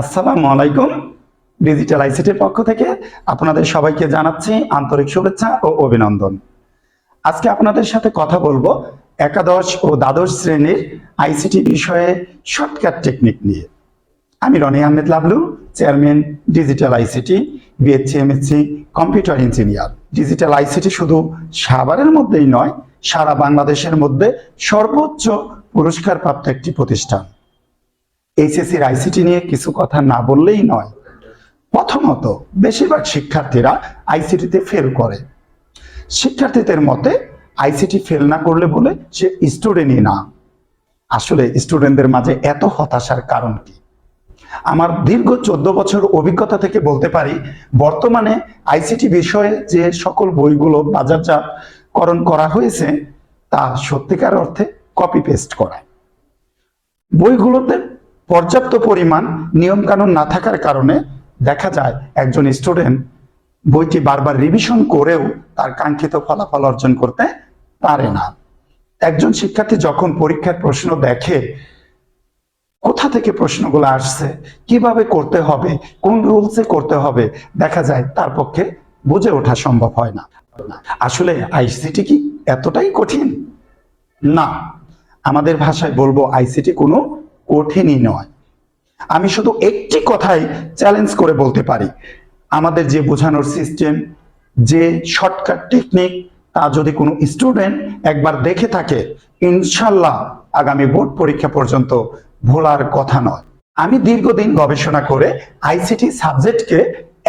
আসসালামু আলাইকুম। ডিজিটাল আইসিটির পক্ষ থেকে আপনাদের সবাইকে জানাচ্ছি আন্তরিক শুভেচ্ছা ও অভিনন্দন। আজকে আপনাদের সাথে কথা বলবো একাদশ ও দ্বাদশ শ্রেণীর আইসিটি বিষয়ে শর্টকাট টেকনিক নিয়ে। আমি Roni Ahmed Lablu, chairman digital ICT, BSc MSc computer engineer. Digital ICT শুধু সাভারের মধ্যেই নয়, সারা বাংলাদেশের মধ্যে সর্বোচ্চ পুরস্কারপ্রাপ্ত একটি প্রতিষ্ঠান। এইচএসসির আইসিটি নিয়ে কিছু কথা না বললেই নয়। প্রথমত, বেশিরভাগ শিক্ষার্থীরা আইসিটিতে ফেল করে। শিক্ষার্থীদের মতে আইসিটি ফেল না করলে বলে সে স্টুডেন্টই না। আসলে স্টুডেন্টদের মাঝে এত হতাশার কারণ কি? আমার দীর্ঘ 14 বছর অভিজ্ঞতা থেকে বলতে পারি, বর্তমানে আইসিটি বিষয়ে যে সকল বইগুলো বাজারজাতকরণ করা হয়েছে তা সত্যিকার অর্থে কপি পেস্ট করা। বইগুলোতে পর্যাপ্ত পরিমাণ নিয়মকানুন না থাকার কারণে দেখা যায় একজন স্টুডেন্ট বইটি বারবার রিভিশন করেও তার কাঙ্ক্ষিত ফলাফল অর্জন করতে পারে না। একজন শিক্ষার্থী যখন পরীক্ষার প্রশ্ন দেখে, কোথা থেকে প্রশ্নগুলো আসছে, কিভাবে করতে হবে, কোন রুলসে করতে হবে, দেখা যায় তার পক্ষে বুঝে ওঠা সম্ভব হয় না। আসলে আইসিটি কি এতটাই কঠিন? না, আমাদের ভাষায় বলবো আইসিটি কোনো কঠিনই নয়। আমি শুধু একটি কথাই চ্যালেঞ্জ করে বলতে পারি, আমাদের যে বোঝানোর সিস্টেম, যে শর্টকাট টেকনিক, তা যদি কোনো স্টুডেন্ট একবার দেখে থাকে, ইনশাল্লাহ আগামী বোর্ড পরীক্ষা পর্যন্ত ভোলার কথা নয়। আমি দীর্ঘদিন গবেষণা করে আইসিটি সাবজেক্টকে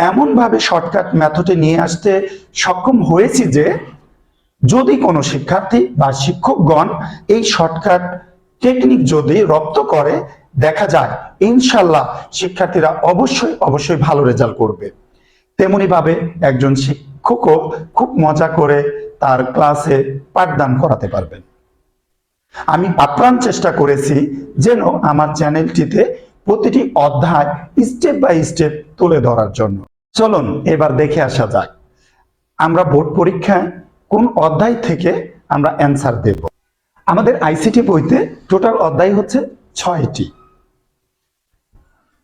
এমনভাবে শর্টকাট মেথডে নিয়ে আসতে সক্ষম হয়েছি যে যদি কোনো শিক্ষার্থী বা শিক্ষকগণ এই শর্টকাট টেকনিক যদি রপ্ত করে, দেখা যায় ইনশাল্লাহ শিক্ষার্থীরা অবশ্যই ভালো রেজাল্ট করবে। তেমনি ভাবে একজন শিক্ষকও খুব মজা করে তার ক্লাসে পাঠদান করাতে পারবেন। আমি আপ্রাণ চেষ্টা করেছি যেন আমার চ্যানেলটিতে প্রতিটি অধ্যায় স্টেপ বাই স্টেপ তুলে ধরার জন্য। চলুন এবার দেখে আসা যাক আমরা বোর্ড পরীক্ষায় কোন অধ্যায় থেকে আমরা অ্যান্সার দেব। আমাদের আইসিটি বইতে টোটাল অধ্যায় হচ্ছে 6টি।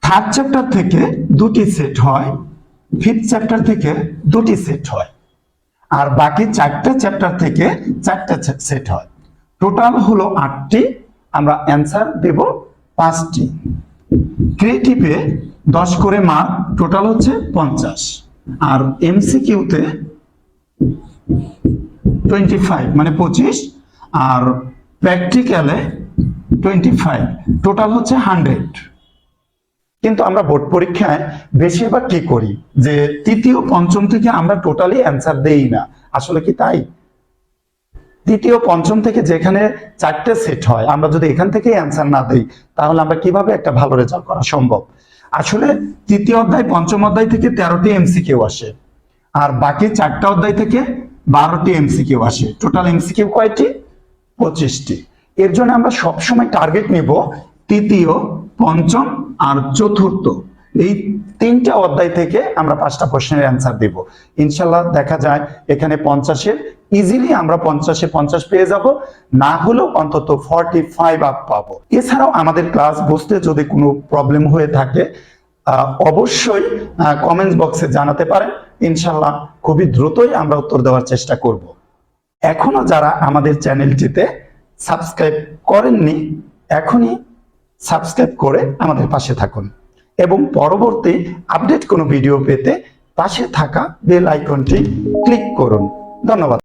থার্ড চ্যাপ্টার থেকে 2টি সেট হয়, ফিফথ চ্যাপ্টার থেকে 2টি সেট হয়, আর বাকি 4টা চ্যাপ্টার থেকে 4টা সেট হয়। টোটাল হলো 8টি, আমরা অ্যান্সার দেব 5টি। ক্রিয়েটিভে 10 করে মার্ক, টোটাল হচ্ছে 50, আর এমসিকিউতে 25 মানে 25, আর প্র্যাকটিক্যালে 25, টোটাল হচ্ছে 100। কিন্তু আমরা বোর্ড পরীক্ষায় বেশিরভাগ কি করি যে তৃতীয় পঞ্চম থেকে আমরা টোটালি অ্যান্সার দেই না। আসলে কি তাই? তৃতীয় পঞ্চম থেকে যেখানে 4টে সেট হয়, আমরা যদি এখান থেকে অ্যান্সার না দেই তাহলে আমরা কিভাবে একটা ভালো রেজাল্ট করা সম্ভব? আসলে তৃতীয় অধ্যায় পঞ্চম অধ্যায় থেকে 13টি এমসিকিউ আসে, আর বাকি 4টা অধ্যায় থেকে 12টি এমসিকিউ আসে। টোটাল এমসিকিউ কয়টি? 25টি। এর জন্য আমরা সবসময় টার্গেট নিব তৃতীয়, পঞ্চম আর চতুর্থ, এই 3টা অধ্যায় থেকে আমরা 5টা প্রশ্নের অ্যান্সার দিব। ইনশাল্লাহ দেখা যায় এখানে 50-এর ইজিলি আমরা 50-এ 50 পেয়ে যাব, না হলেও অন্তত 45 আপ পাবো। এছাড়াও আমাদের ক্লাস বুঝতে যদি কোনো প্রবলেম হয়ে থাকে অবশ্যই কমেন্টস বক্সে জানাতে পারেন। ইনশাল্লাহ খুবই দ্রুতই আমরা উত্তর দেওয়ার চেষ্টা করব। এখনো যারা আমাদের চ্যানেলটিতে সাবস্ক্রাইব করেননি, এখনই সাবস্ক্রাইব করে আমাদের পাশে থাকুন এবং পরবর্তী আপডেট কোনো ভিডিও পেতে পাশে থাকা বেল আইকনটি ক্লিক করুন। ধন্যবাদ।